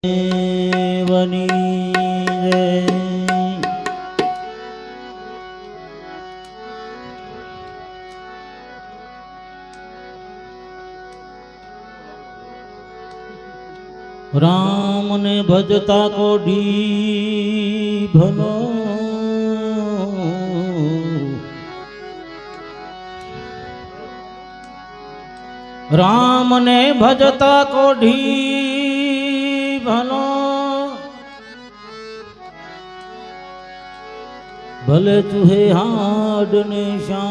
देवनी जय। राम ने भजता को ढी भलो, राम ने भजता को ढी भलो, भले चूहे हाड ने श्याम।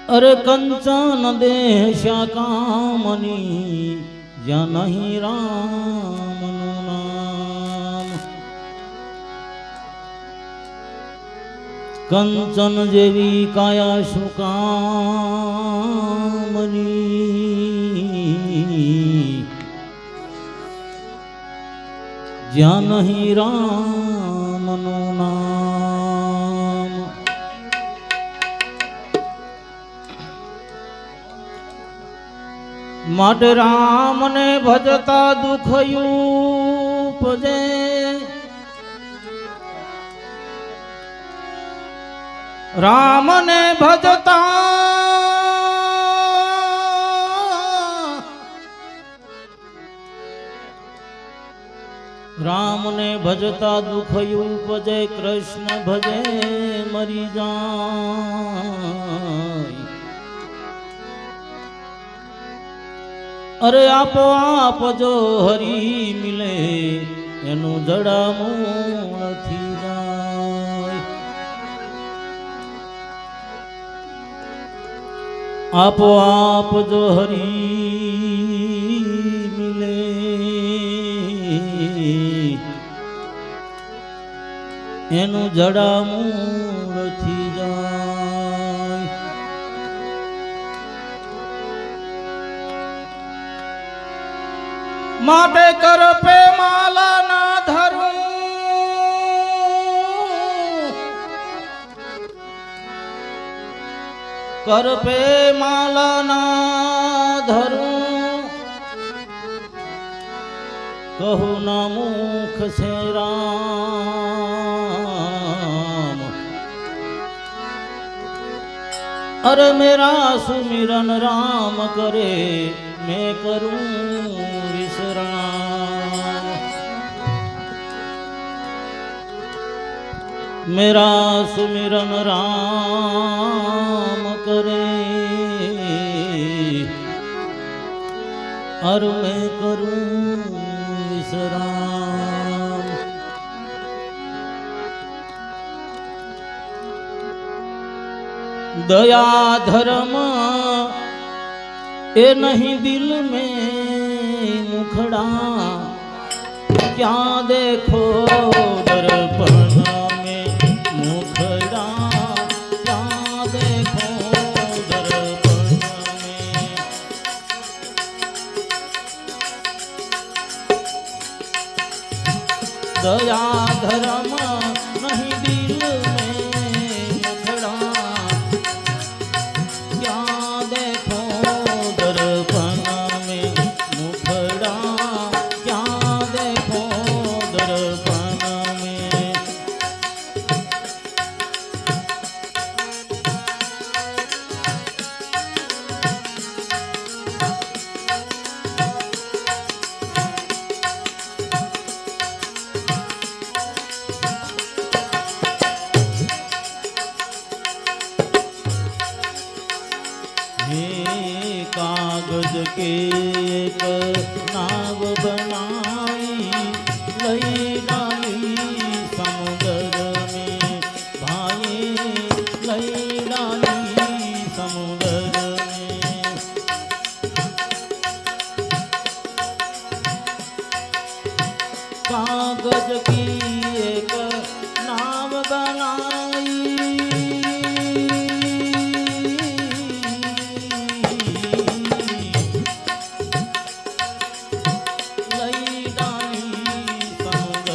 अरे कंचन देह श्या कामनी, ज्या नहीं राम नु नाम। कंचन जेवी काया शुकामनी, ज्या नहीं राम नु नाम। मट राम ने भजता दुख उपजे, राम ने भजता राम ने भजता दुख उपजे, कृष्ण भजे मरी जाय। अरे आपो आप जो हरि मिले, एनु जड़ा मूल थी जाय। आपो आप जो हरि मिले, एनु जड़ा मूल थी जाय। माटे कर पे माला ना धरूं, कर पे माला ना धरूं, कहूँ न मुख से राम। अरे मेरा सुमिरन राम करे, मैं करूं विश्राम। मेरा सुमिरन राम करे, और मैं करूं विश्राम। दया धर्म ए नहीं दिल में मुखड़ा, क्या देखो दर्पण में मुखड़ा, क्या देखो दर्पण में। दया धर्म नहीं दिल में मुखड़ा, क्या देखो दर्पण में मुखड़ा, क्या देखो दर्पण में। कागज के एक नाव बनाई, लई डाली समुद्र में भाई, लई डाली समुद्र में। कागज की एक नाव बनाई, लई डाली समुद्र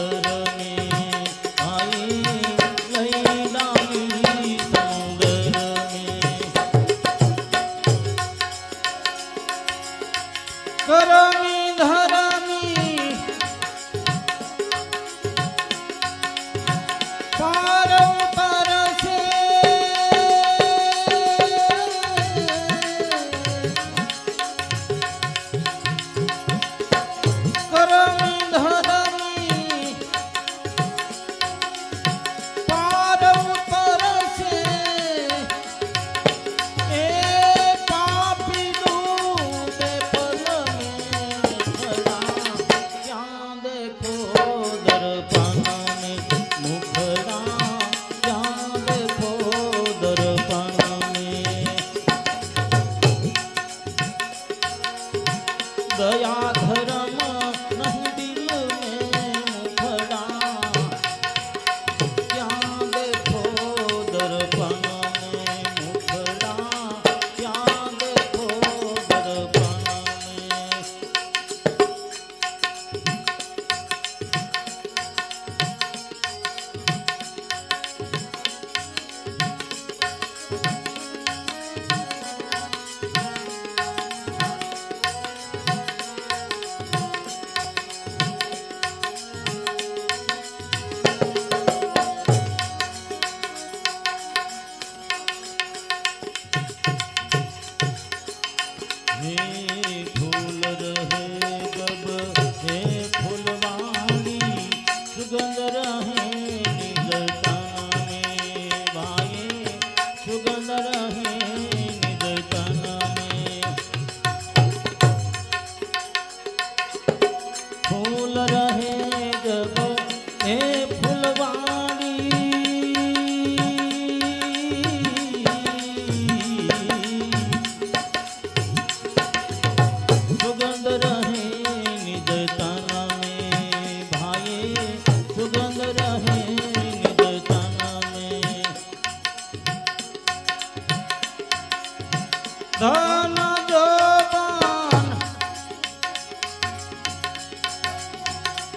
ધન જોબન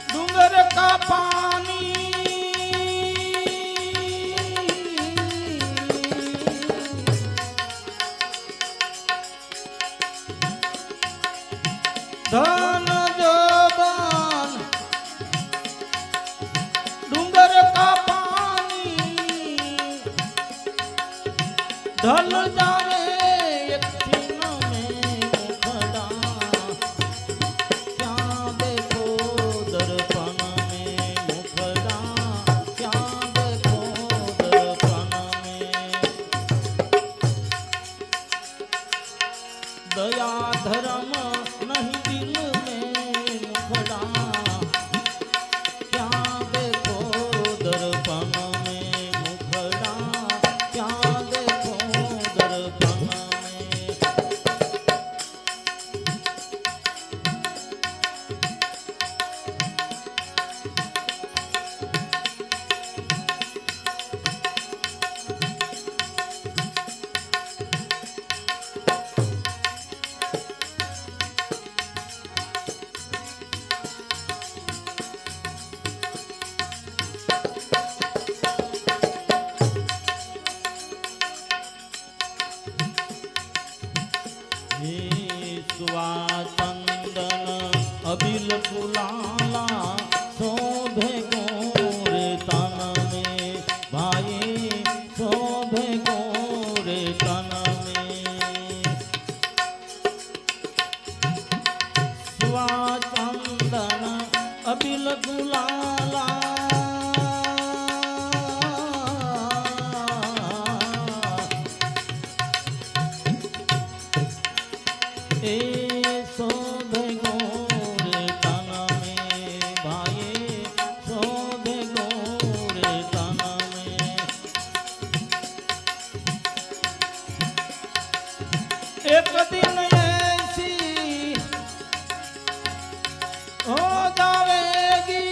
ડુંગર કા પાણી ધન જોબન ડુંગર કા પાણી ઢલ જાવે એક છીન મેં મુખડા ક્યાં દેખો દર્પણ મેં મુખડા ક્યાં દેખો દર્પણ મેં દયા ધર્મ नहीं दिल में मुखड़ा क्या देखो दर्पण में मुखड़ा क्या देखो दर्पण में स्वाचंदन अबिल फुलाला शोभे गोरे तन में भाई शोभे गोरे तन में स्वाचंदन अबिल फुलाला शोभे गोरे तन में भाई शोभे गोरे तन में एक दिन ऐसी हो जाएगी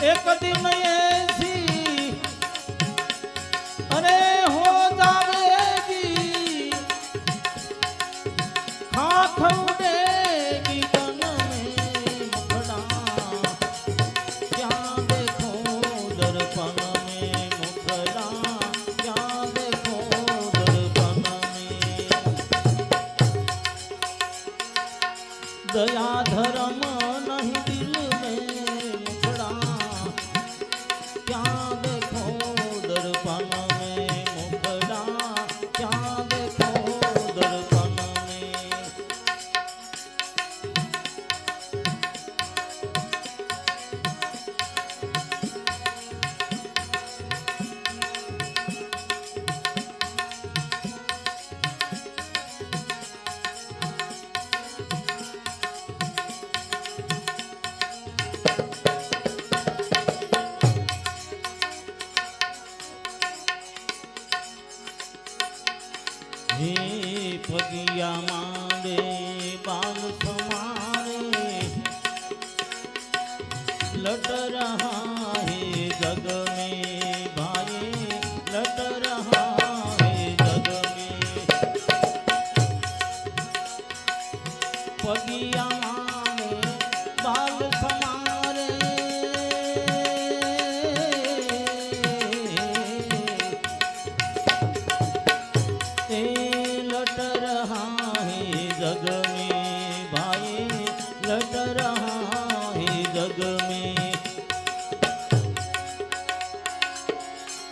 एक दिन ऐसी अरे हो जाएगी खाख उड़ेगी तन में मुखड़ा क्या देखो दर्पण में मुखड़ा क्या देखो दर्पण में दया धर्म नहीं दिल में मुखड़ा क्या देखो दर्पण में मुखड़ा क्या देखो दर्पण में हे पगिया मांडे बाल समारे लट रहा है जग में भाई लट रहा है जग में पगिया मांडे बाल समारे लट रहा है जग में भाई लट रहा है जग में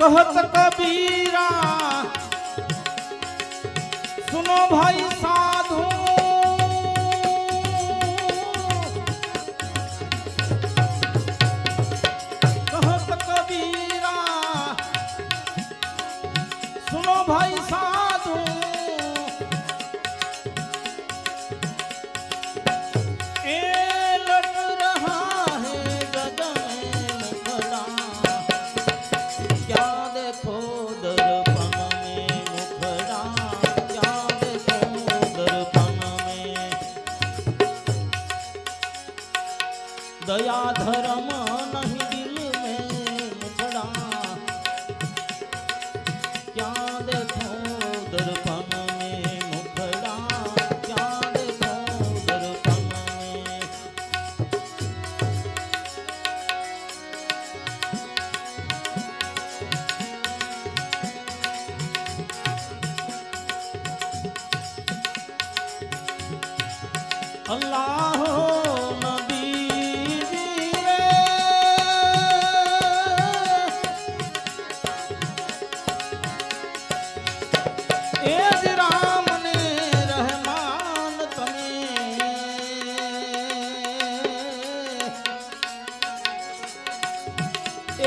कहत कबीरा सुनो भाई साधु कहत कबीरा सुनो भाई साधु लट रहा है जग में मुखड़ा क्या देखो दर्पण में मुखड़ा क्या देखो दर्पण में दया धर्म नहीं दिल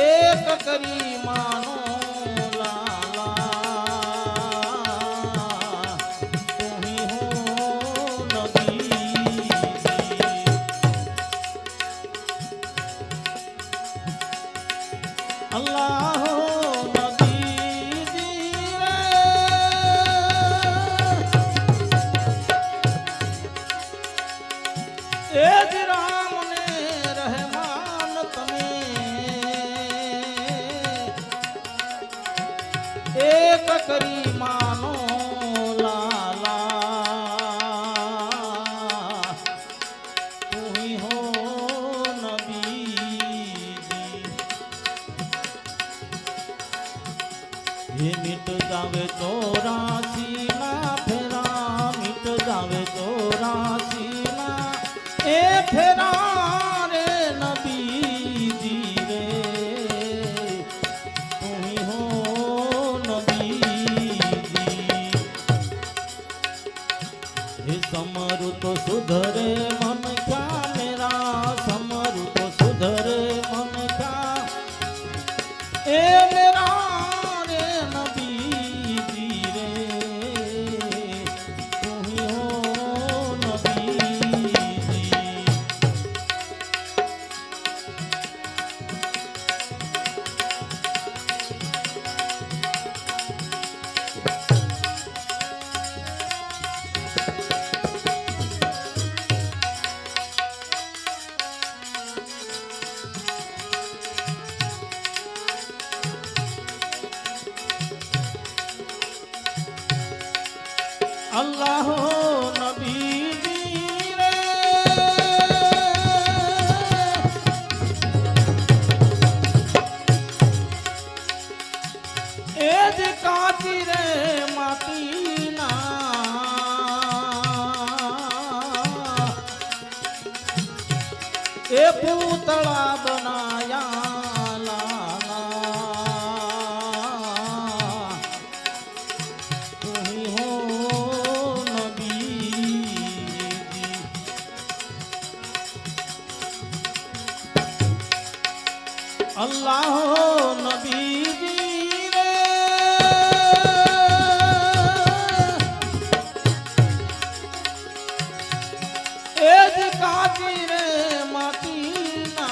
એક કરી માનો લાલા તું હી હો નબી અલ્લાહ એક કરી માનો લાલા તું હી હો નબી હે મિટ જાવે 84 ના ફેરા મિટ જાવે 84 ના એ ફેરા રે નબીજી રે તું હી હો समरु तो सुधरे मन क्या मेरा समरु तो सुधरे मन क्या ए मेरा रे नबी जी रे तू ही हो नबी अल्लाह नबी रे एज काची रे माटी ना ए पूतला बनाया लाला તું હી હો अल्लाह नबीजी रे एज काची रे माटी ना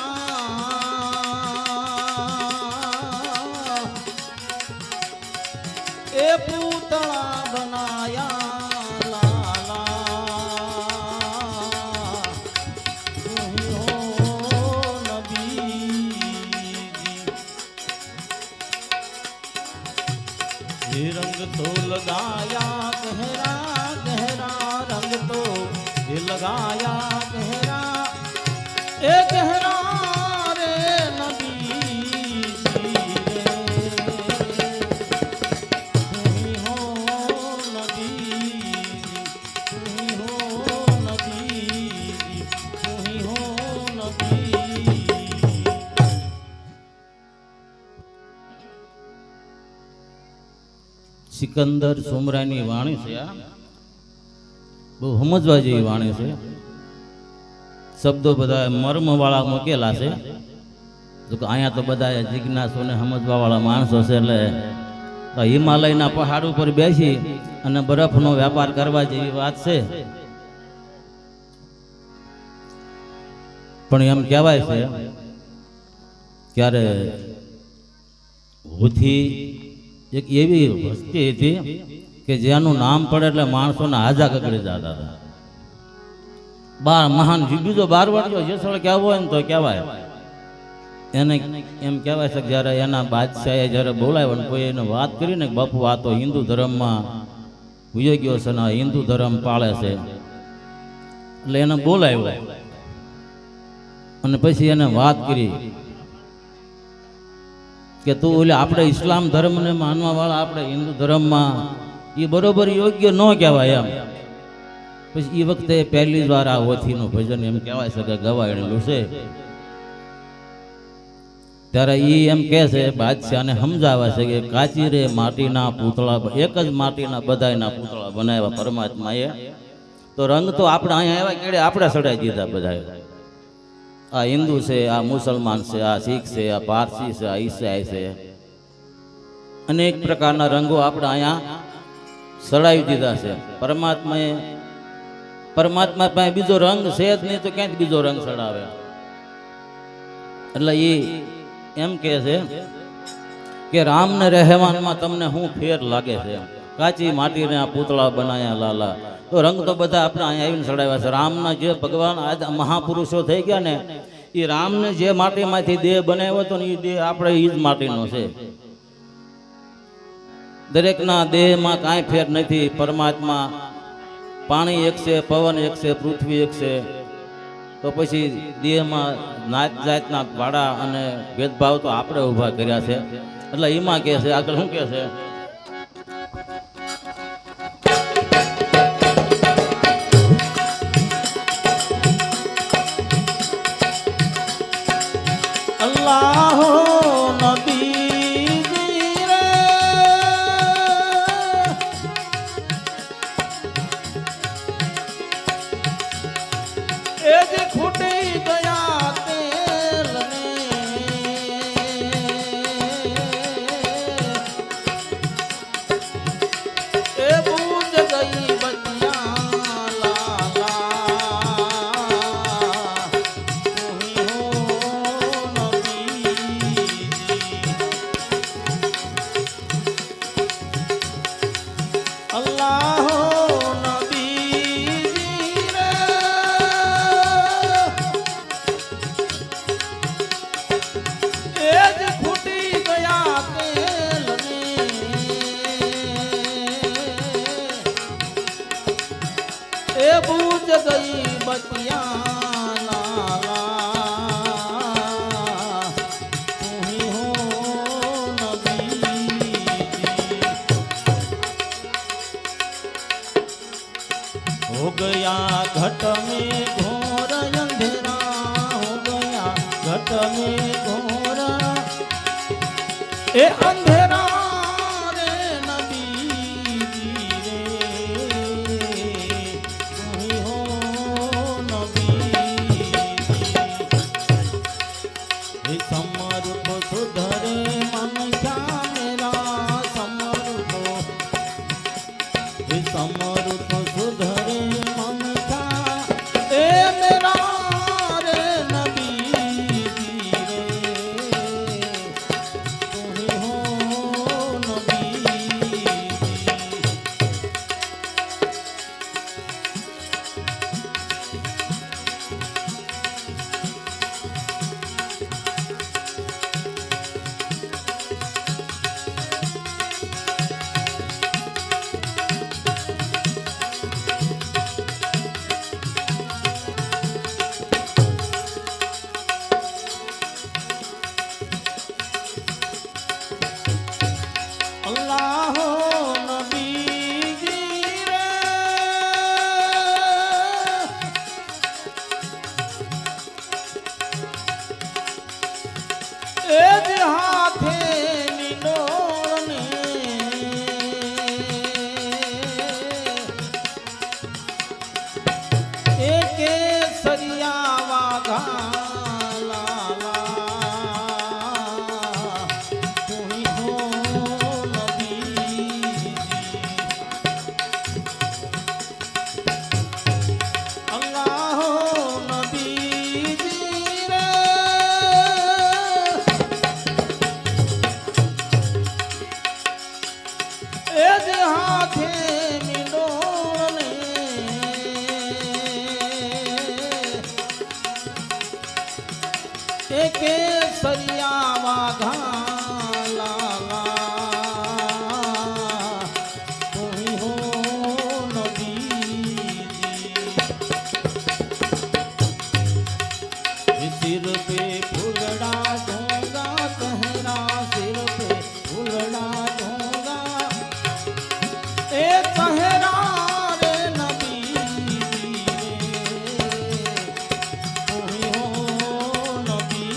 ए पूतला बनाया लाला તું હી હો रंग तो लगाया गहरा गहरा रंग तो ये लगाया गहरा ए गहरा रे नबी रे તું હી હો નબી તું હી હો નબી તું હી હો નબી સિકંદર સુમરાની વાણી છે આ બહુ સમજવા જેવી વાણી છે શબ્દો બધા મર્મ વાળા મૂકેલા છે જો કે અહીંયા તો બધા જિજ્ઞાસુ ને સમજવા વાળા માણસો છે એટલે હિમાલયના પહાડ ઉપર બેસી અને બરફનો વેપાર કરવા જેવી વાત છે પણ એમ કહેવાય છે ક્યારે હુથી એક એવી વસ્તી હતી કે જેનું નામ પડે એટલે માણસોના હાજા કકડી જતા હતા બાર મહાન બીજો બારવાડીઓ જે સ્થળ કહેવો હોય ને તો કહેવાય એને એમ કહેવાય છે કે જ્યારે એના બાદશાહે જ્યારે બોલાવ્યો ને કોઈ એને વાત કરી ને બાપુ આ તો હિન્દુ ધર્મમાં ભૂયો ગયો છે ને હિન્દુ ધર્મ પાળે છે એટલે એને બોલાવ્યો અને પછી એને વાત કરી કે તું ઓલે આપણે ઇસ્લામ ધર્મને માનવા વાળા આપણે હિન્દુ ધર્મમાં એ બરોબર યોગ્ય ન કહેવાય એમ પછી એ વખતે પહેલી જ વાર આ ઓથીનું ભજન એમ કહેવાય છે કે ગવાયેલું છે ત્યારે એ એમ કહે છે બાદશાહને સમજાવે છે કે કાચી રે માટીના પૂતળા એક જ માટીના બધાયના પૂતળા બનાવ્યા પરમાત્માએ તો રંગ તો આપણે અહીંયા આવ્યા કેડે આપણે સડાઈ દીધા બધા આ હિન્દુ છે, આ મુસલમાન છે, આ શીખ છે, આ પારસી છે, આ ઈસાઈ છે, અનેક પ્રકારના રંગો આપણે અહીંયા સડાવી દીધા છે. પરમાત્મા પાસે બીજો રંગ છે જ નહીં તો ક્યાંથી બીજો રંગ સડાવે? એટલે એ એમ કે છે કે રામને રહેવાનમાં તમને શું ફેર લાગે છે? કાચી માટીને આ પૂતળા બનાયા લાલા, તો રંગ તો બધા આપણે અહીંયા આવીને સડાવ્યા છે. રામના જે ભગવાન આજ મહાપુરુષો થઈ ગયા ને, એ રામને જે માટીમાંથી દેહ બનાવ્યો હતો ને, એ દેહ આપણે એ જ માટીનો છે. દરેકના દેહમાં કાંઈ ફેર નથી. પરમાત્મા પાણી એક છે, પવન એક છે, પૃથ્વી એક છે, તો પછી દેહમાં નાત જાતના વાડા અને ભેદભાવ તો આપણે ઊભા કર્યા છે. એટલે એમાં કહે છે, આગળ શું કહે છે? અલ્લાહ हो गया घट में घोर अंधेरा, हो गया घट में घोर ए अंधेरा रे नबी रे, तुही हो नबी। हे समरूप सुधरे मन क्या मेरा, समरूप हे समरूप सुधरे मन का ए मेरा रे नबी रे, तुही हो नबी। अल्लाह नबी जी रे, ए जे हाथे निडोळने एके सरिया वाघा लाला, तुही हो हाथे मिलोने एके सरिया वाघा लाला, तुही हो नबी। सिर पे फुलड़ा दूंगा कहरा, सिर पे फुलड़ा दूंगा ए कहरा रे नबी रे, तुही हो नबी।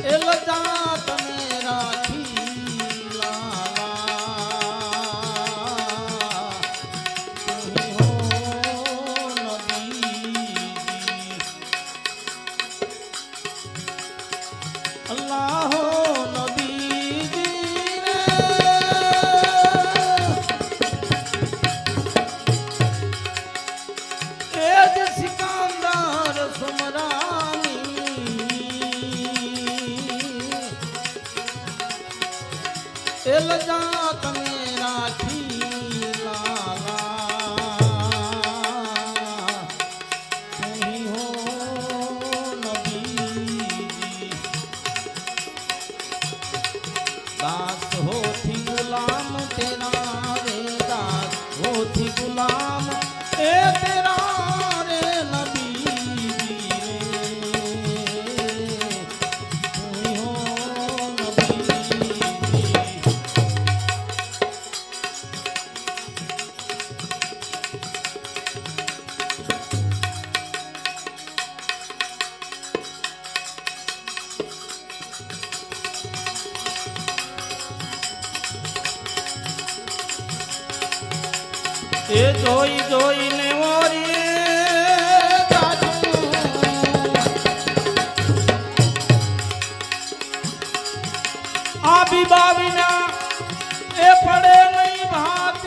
એ લજા તમે રાખી લાલા તું હો નબીજી અલ્લાહ હો નબીજી રે એ જ સિકંદર સુમરાની એ લજા તમે રાખી લાલા તું હો નબીજી दास हो थी गुलाम तेरा रे दास हो थी गुलाम ए तेरा रे नबी रे हो नबी એ જોઈ જોઈને ઓરી આબી બાવીના એ પડે નહીં ભાત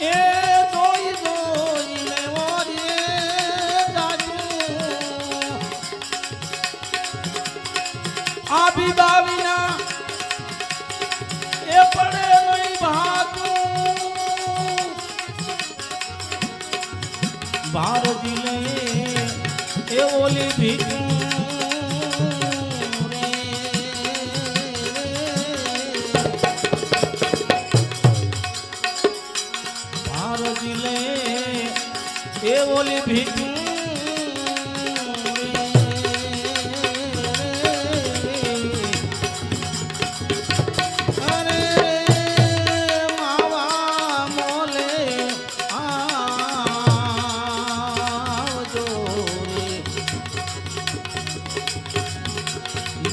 એ જોઈ જોઈને ઓરી આબી બાવીના એ પડે નહીં ભાતું ભારતી લે એ ઓલી ભીખું ભારતી લે એ ઓલી ભીખું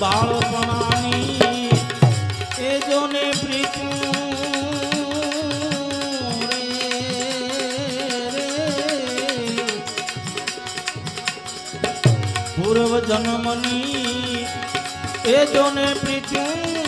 બાળપણાની એ જોને પ્રીતું પૂર્વ જન્મની એ જોને પ્રીતું